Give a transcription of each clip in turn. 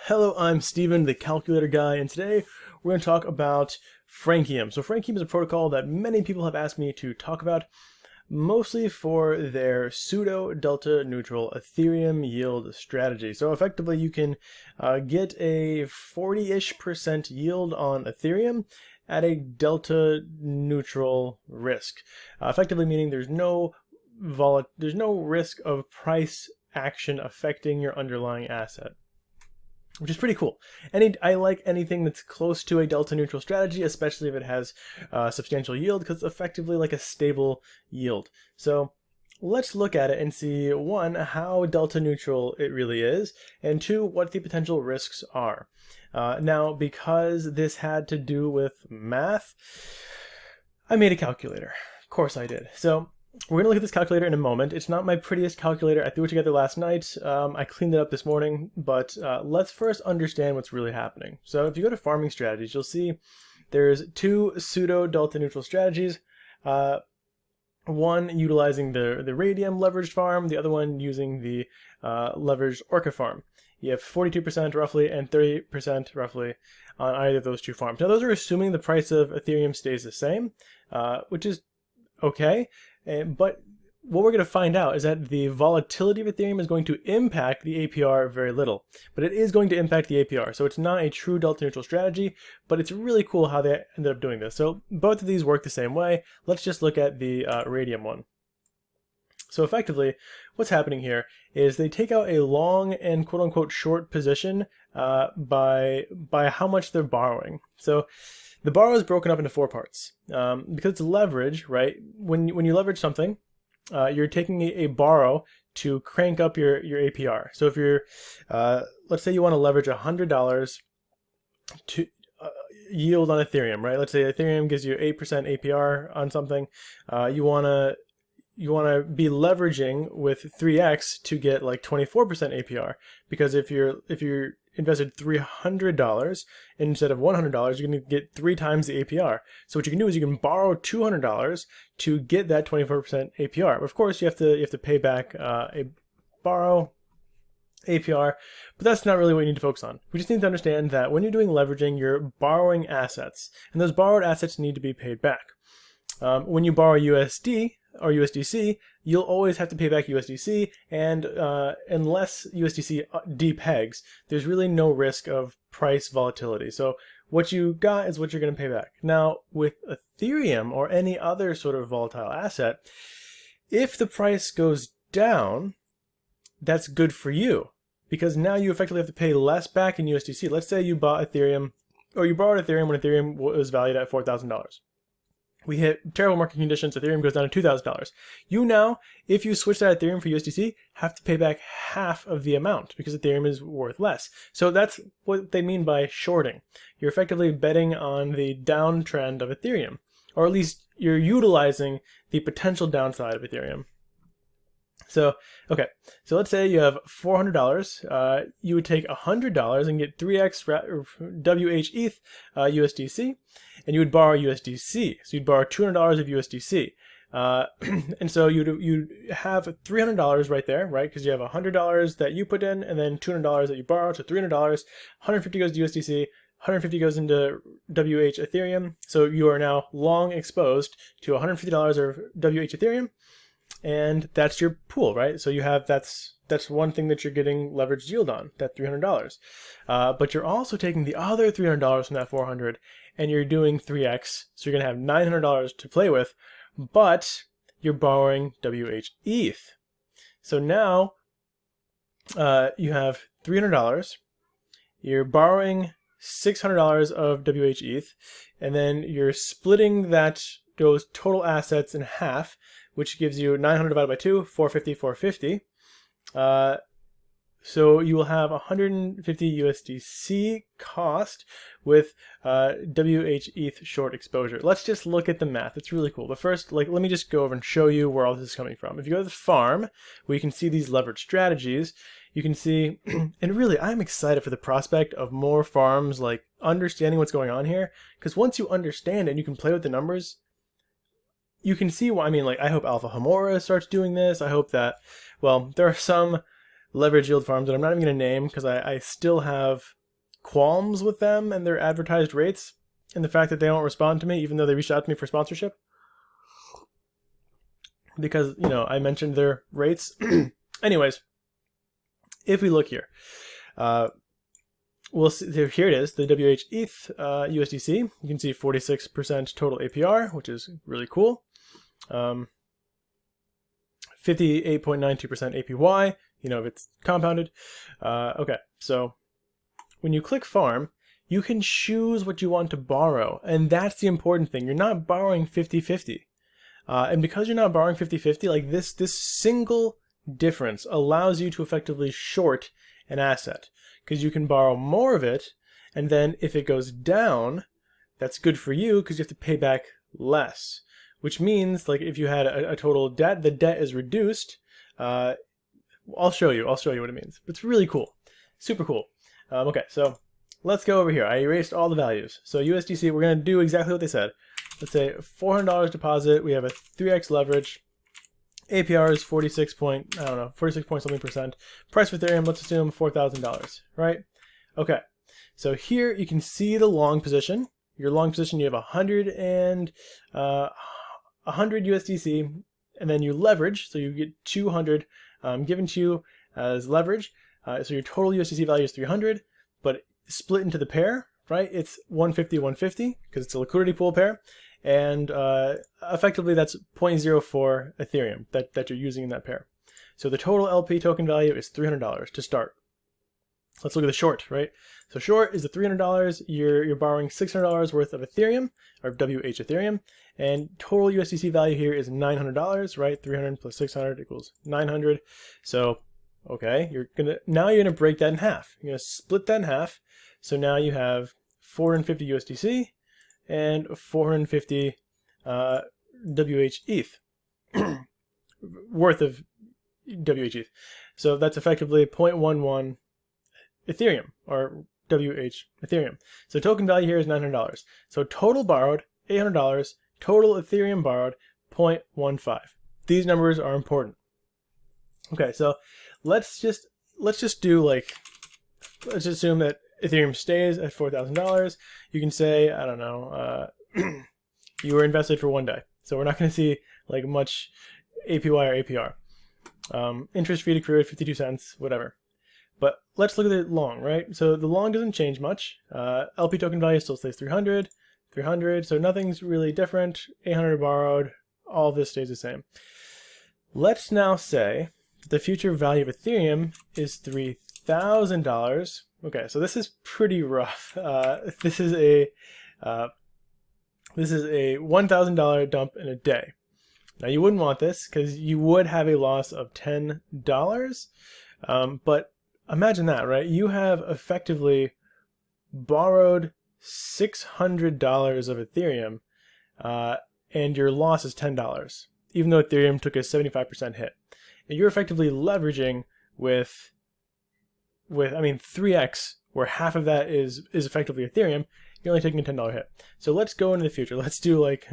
Hello, I'm Steven, the calculator guy, and today we're going to talk about Francium. So Francium is a protocol that many people have asked me to talk about, mostly for their pseudo delta neutral Ethereum yield strategy. So effectively you can get a 40-ish% yield on Ethereum at a delta neutral risk. Effectively meaning there's no risk of price action affecting your underlying asset, which is pretty cool. I like anything that's close to a delta neutral strategy, especially if it has substantial yield, because it's effectively like a stable yield. So let's look at it and see, one, how delta neutral it really is, and two, what the potential risks are. Now, because this had to do with math, I made a calculator. Of course I did. So we're going to look at this calculator in a moment. It's not my prettiest calculator. I threw it together last night. I cleaned it up this morning, but let's first understand what's really happening. So if you go to farming strategies, you'll see there's two pseudo delta neutral strategies. One utilizing the radium leveraged farm, the other one using the leveraged orca farm. You have 42% roughly and 30% roughly on either of those two farms. Now those are assuming the price of Ethereum stays the same, which is okay. But what we're going to find out is that the volatility of Ethereum is going to impact the APR very little, but it is going to impact the APR. So it's not a true delta neutral strategy, but it's really cool how they ended up doing this. So both of these work the same way. Let's just look at the radium one. So effectively, what's happening here is they take out a long and quote-unquote short position by how much they're borrowing. So the borrow is broken up into four parts. Because it's leverage, right? When you leverage something, you're taking a borrow to crank up your APR. So if you're, let's say you want to leverage $100 to yield on Ethereum, right? Let's say Ethereum gives you 8% APR on something. You want to be leveraging with 3x to get like 24% APR, because if you're invested $300 instead of $100, you're going to get 3 times the APR. So what you can do is you can borrow $200 to get that 24% APR. Of course, you have to pay back a borrow APR, but that's not really what you need to focus on. We just need to understand that when you're doing leveraging, you're borrowing assets, and those borrowed assets need to be paid back. When you borrow USD or USDC, you'll always have to pay back USDC, and unless USDC depegs, there's really no risk of price volatility. So what you got is what you're going to pay back. Now, with Ethereum or any other sort of volatile asset, if the price goes down, that's good for you, because now you effectively have to pay less back in USDC. Let's say you bought Ethereum, or you borrowed Ethereum when Ethereum was valued at $4,000. We hit terrible market conditions, Ethereum goes down to $2,000. You now, if you switch that Ethereum for USDC, have to pay back half of the amount because Ethereum is worth less. So that's what they mean by shorting. You're effectively betting on the downtrend of Ethereum, or at least you're utilizing the potential downside of Ethereum. So, okay, so let's say you have $400. You would take $100 and get 3x WH USDC, and you would borrow USDC. So you'd borrow $200 of USDC. And so you'd have $300 right there, right? Because you have $100 that you put in, and then $200 that you borrowed, so $300. 150 goes to USDC. 150 goes into WH Ethereum. So you are now long exposed to $150 of WH Ethereum. And that's your pool, right? So you have, that's one thing that you're getting leveraged yield on, that $300. But you're also taking the other $300 from that 400, and you're doing 3x. So you're going to have $900 to play with, but you're borrowing WH ETH. So now you have $300. You're borrowing $600 of WH ETH, and then you're splitting those total assets in half, which gives you 900 divided by 2, 450, 450. So you will have 150 USDC cost with WH ETH short exposure. Let's just look at the math. It's really cool. But first, let me just go over and show you where all this is coming from. If you go to the farm, where you can see these leverage strategies, you can see, and really, I'm excited for the prospect of more farms understanding what's going on here, because once you understand it and you can play with the numbers, you can see why. I mean, I hope Alpha Homora starts doing this. I hope that, well, there are some leverage yield farms that I'm not even going to name because I still have qualms with them and their advertised rates and the fact that they don't respond to me even though they reached out to me for sponsorship. Because, you know, I mentioned their rates. Anyways, if we look here, we'll see, here it is, the WH-ETH USDC. You can see 46% total APR, which is really cool. 58.92% APY, you know, if it's compounded. Okay, so when you click farm, you can choose what you want to borrow, and that's the important thing. You're not borrowing 50-50. And because you're not borrowing 50-50, like this single difference allows you to effectively short an asset, because you can borrow more of it, and then if it goes down, that's good for you because you have to pay back less. Which means, like, if you had a total debt, the debt is reduced. I'll show you what it means. It's really cool, super cool. Okay, so let's go over here. I erased all the values. So USDC, we're gonna do exactly what they said. Let's say $400 deposit. We have a 3x leverage. APR is 46 point something percent. Price for Ethereum, let's assume $4,000, right? Okay, so here you can see the long position. Your long position, you have 100 USDC, and then you leverage, so you get 200 given to you as leverage. So your total USDC value is 300, but split into the pair, right? It's 150 because it's a liquidity pool pair, and effectively that's 0.04 Ethereum that you're using in that pair. So the total LP token value is $300 to start. Let's look at the short, right? So short is the $300. You're borrowing $600 worth of Ethereum, or WH Ethereum, and total USDC value here is $900, right? 300 plus 600 equals 900. So, okay, now you're gonna break that in half. You're gonna split that in half. So now you have 450 USDC and 450 WH ETH worth of WH ETH. So that's effectively 0.11 Ethereum, or WH Ethereum. So token value here is $900. So total borrowed, $800. Total Ethereum borrowed, 0.15. These numbers are important. Okay, so let's just assume that Ethereum stays at $4,000. You can say, I don't know, you were invested for 1 day. So we're not going to see like much APY or APR. Interest fee accrued, 52 cents, whatever. But let's look at the long, right? So the long doesn't change much. LP token value still stays 300, so nothing's really different. 800 borrowed, all of this stays the same. Let's now say that the future value of Ethereum is $3,000. Okay, so this is pretty rough. This is a $1,000 dump in a day. Now you wouldn't want this because you would have a loss of $10. But imagine that, right? You have effectively borrowed $600 of Ethereum, and your loss is $10, even though Ethereum took a 75% hit. And you're effectively leveraging with 3x, where half of that is effectively Ethereum. You're only taking a $10 hit. So let's go into the future. Let's do like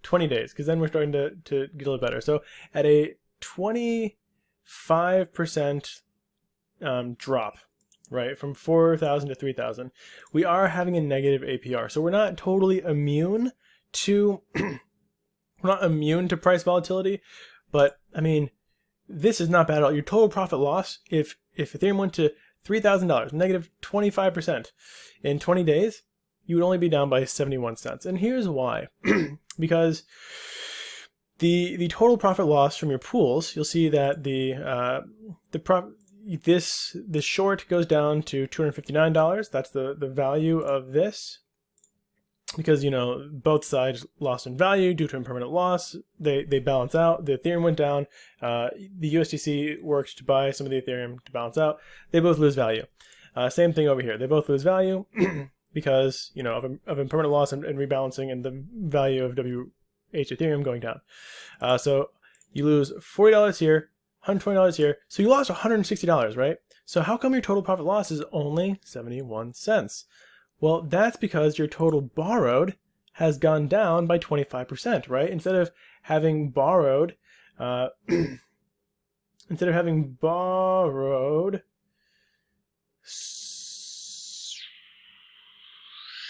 20 days, because then we're starting to get a little better. So at a 25% drop, right, from 4,000 to 3,000, we are having a negative APR. So we're not totally immune to price volatility, but I mean, this is not bad at all. Your total profit loss, if Ethereum went to $3,000, negative 25% in 20 days, you would only be down by 71 cents. And here's why. Because the total profit loss from your pools, you'll see that this short goes down to $259. That's the value of this, because, you know, both sides lost in value due to impermanent loss. They balance out. The Ethereum went down. The USDC worked to buy some of the Ethereum to balance out. They both lose value. Same thing over here. They both lose value because, you know, of impermanent loss and rebalancing, and the value of WH Ethereum going down. So you lose $40 here, $120 here. So you lost $160, right? So how come your total profit loss is only 71 cents? Well, that's because your total borrowed has gone down by 25%, right? Instead of having borrowed, instead of having borrowed,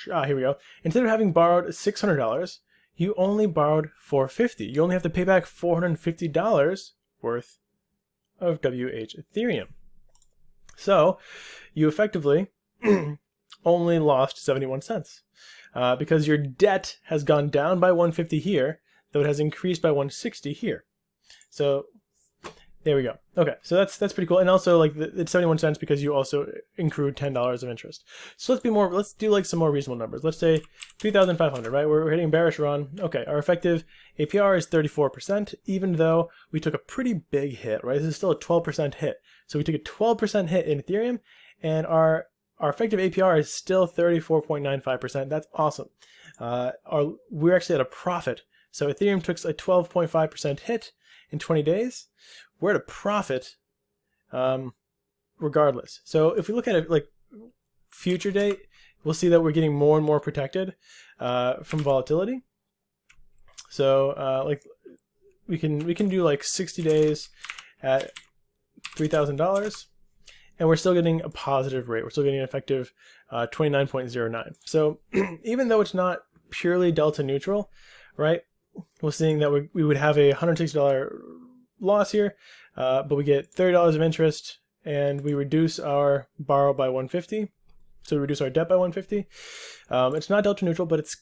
here we go. Instead of having borrowed $600, you only borrowed $450. You only have to pay back $450 worth of WH Ethereum. So you effectively only lost 71 cents because your debt has gone down by 150 here, though it has increased by 160 here. So there we go. Okay, so that's pretty cool. And also, like, it's 71 cents because you also accrued $10 of interest. So let's do like some more reasonable numbers. Let's say 3,500, right? We're hitting a bearish run. Okay, our effective APR is 34%, even though we took a pretty big hit, right? This is still a 12% hit. So we took a 12% hit in Ethereum, and our effective APR is still 34.95%. That's awesome. We're actually at a profit. So Ethereum took a 12.5% hit in 20 days. We're at a profit regardless. So if we look at it like future date, we'll see that we're getting more and more protected from volatility. So like we can do like 60 days at $3,000, and we're still getting a positive rate. We're still getting an effective 29.09. So even though it's not purely delta neutral, right? We're seeing that we would have a $160 loss here, but we get $30 of interest, and we reduce our borrow by 150. So we reduce our debt by 150. It's not delta neutral, but it's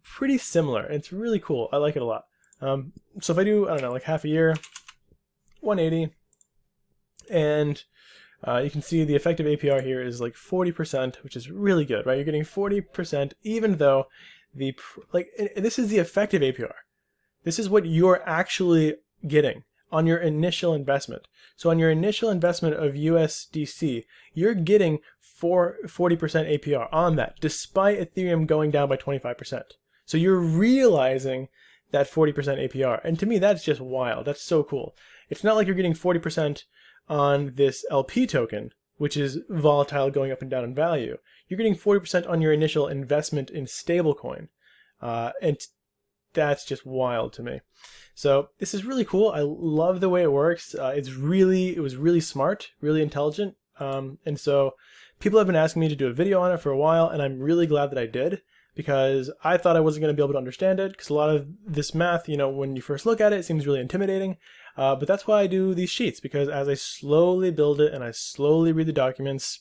pretty similar. It's really cool. I like it a lot. So if I do, I don't know, like half a year, 180, and you can see the effective APR here is like 40%, which is really good, right? You're getting 40%, even though this is the effective APR. This is what you're actually getting on your initial investment. So on your initial investment of USDC, you're getting 40% APR on that, despite Ethereum going down by 25%. So you're realizing that 40% APR. And to me, that's just wild. That's so cool. It's not like you're getting 40% on this LP token, which is volatile, going up and down in value. You're getting 40% on your initial investment in stablecoin. And that's just wild to me. So this is really cool. I love the way it works. It was really smart, really intelligent. And so people have been asking me to do a video on it for a while, and I'm really glad that I did, because I thought I wasn't going to be able to understand it, because a lot of this math, you know, when you first look at it, it seems really intimidating. But that's why I do these sheets, because as I slowly build it and I slowly read the documents,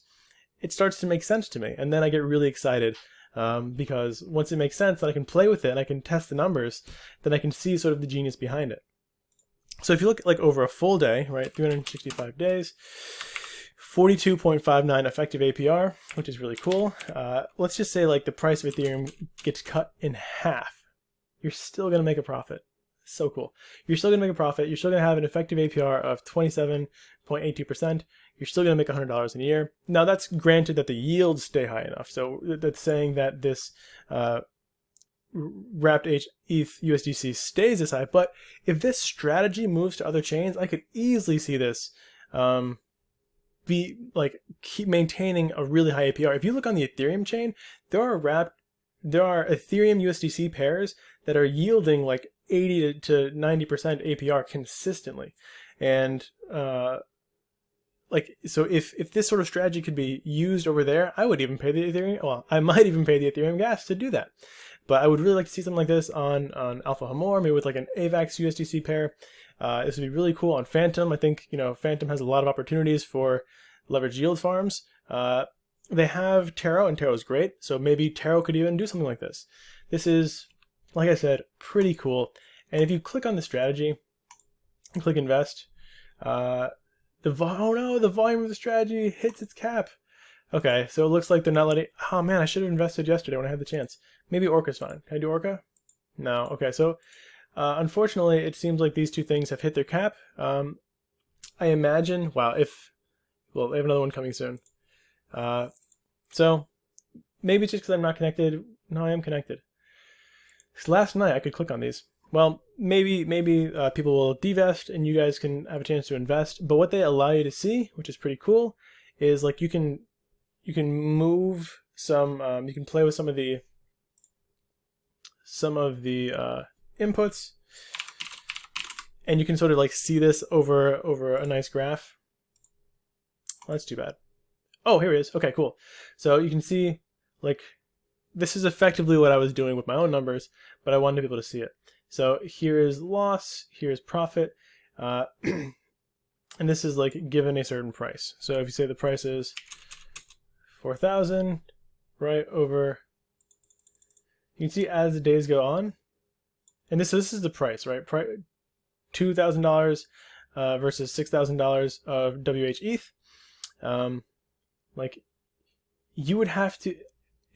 it starts to make sense to me. And then I get really excited. Because once it makes sense and I can play with it and I can test the numbers, then I can see sort of the genius behind it. So if you look like over a full day, right, 365 days, 42.59 effective APR, which is really cool. Let's just say like the price of Ethereum gets cut in half. You're still going to make a profit. So cool. You're still going to make a profit. You're still going to have an effective APR of 27.82%. You're still going to make $100 in a year. Now that's granted that the yields stay high enough. So that's saying that this wrapped ETH USDC stays this high. But if this strategy moves to other chains, I could easily see this keep maintaining a really high APR. If you look on the Ethereum chain, there are Ethereum USDC pairs that are yielding like 80 to 90% APR consistently. And so if this sort of strategy could be used over there, I would even pay the Ethereum, well, I might even pay the Ethereum gas to do that. But I would really like to see something like this on Alpha Hamor, maybe with like an AVAX USDC pair. This would be really cool on Phantom. I think, you know, Phantom has a lot of opportunities for leverage yield farms. They have Taro, and Taro is great. So maybe Taro could even do something like this. This is, like I said, pretty cool. And if you click on the strategy and click invest, oh no, the volume of the strategy hits its cap. Okay, so it looks like they're not letting, oh man, I should have invested yesterday when I had the chance. Maybe Orca's fine. Can I do Orca? No. Okay, so unfortunately, it seems like these two things have hit their cap. I imagine, wow, well, they have another one coming soon. So maybe it's just because I'm not connected. No, I am connected. Because last night I could click on these. Well, maybe people will divest and you guys can have a chance to invest. But what they allow you to see, which is pretty cool, is like you can move some, you can play with some of the inputs, and you can sort of like see this over a nice graph. Well, that's too bad. Oh, here it is. Okay, cool. So you can see, like, this is effectively what I was doing with my own numbers, but I wanted to be able to see it. So here is loss, here is profit, and this is like given a certain price. So if you say the price is 4,000, right, over, you can see as the days go on, and this is the price, right? $2,000 versus $6,000 of WH ETH. Like, you would have to,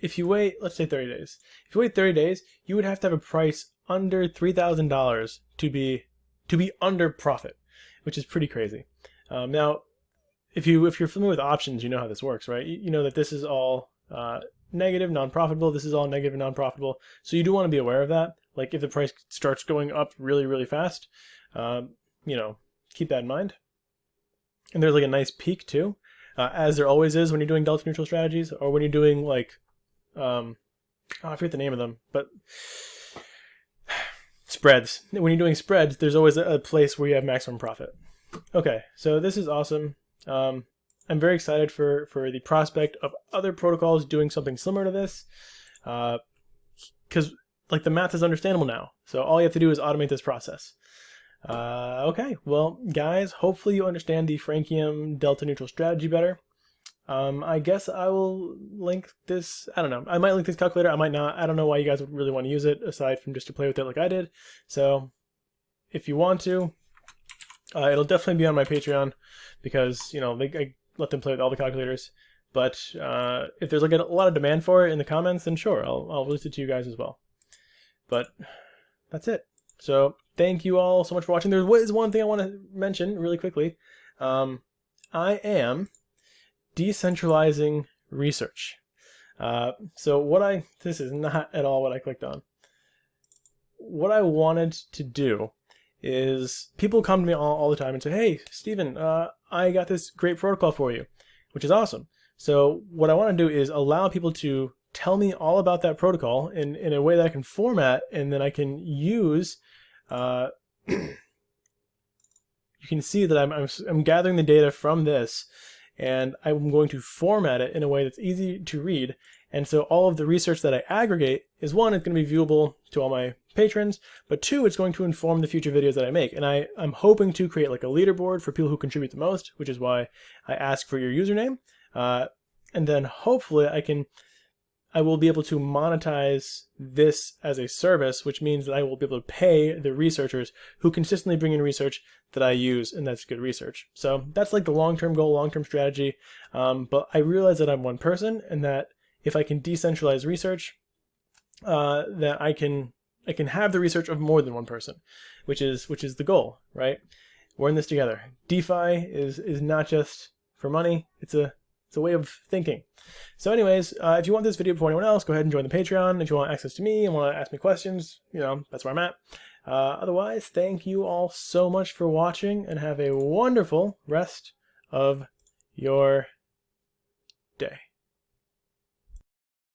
if you wait, let's say 30 days. If you wait 30 days, you would have to have a price under $3,000 to be under profit, which is pretty crazy. Now, if you're familiar with options, you know how this works, right? You know that this is all negative, non-profitable. This is all negative and non-profitable. So you do want to be aware of that. Like if the price starts going up really, really fast, you know, keep that in mind. And there's like a nice peak too, as there always is when you're doing delta neutral strategies, or when you're doing like, I forget the name of them, but spreads. When you're doing spreads, there's always a place where you have maximum profit. Okay, so this is awesome. I'm very excited for the prospect of other protocols doing something similar to this, because like the math is understandable now. So all you have to do is automate this process. Okay, well, guys, hopefully you understand the Francium delta neutral strategy better. I guess I will link this. I don't know. I might link this calculator. I might not. I don't know why you guys would really want to use it aside from just to play with it like I did. So if you want to, it'll definitely be on my Patreon because, you know, I let them play with all the calculators. But if there's like a lot of demand for it in the comments, then sure, I'll release it to you guys as well. But that's it. So thank you all so much for watching. There is one thing I want to mention really quickly. I am decentralizing research. So this is not at all what I clicked on. What I wanted to do is, people come to me all the time and say, hey, Steven, I got this great protocol for you, which is awesome. So what I want to do is allow people to tell me all about that protocol in a way that I can format, and then I can use, you can see that I'm gathering the data from this, and I'm going to format it in a way that's easy to read. And so all of the research that I aggregate is, one, it's going to be viewable to all my patrons, but two, it's going to inform the future videos that I make. And I'm hoping to create like a leaderboard for people who contribute the most, which is why I ask for your username. And then hopefully I will be able to monetize this as a service, which means that I will be able to pay the researchers who consistently bring in research that I use, and that's good research. So that's like the long-term goal, long-term strategy. But I realize that I'm one person, and that if I can decentralize research, that I can have the research of more than one person, which is the goal, right? We're in this together. DeFi is not just for money. It's a way of thinking. So anyways, if you want this video before anyone else, go ahead and join the Patreon. If you want access to me and want to ask me questions, you know, that's where I'm at. Otherwise, thank you all so much for watching, and have a wonderful rest of your day.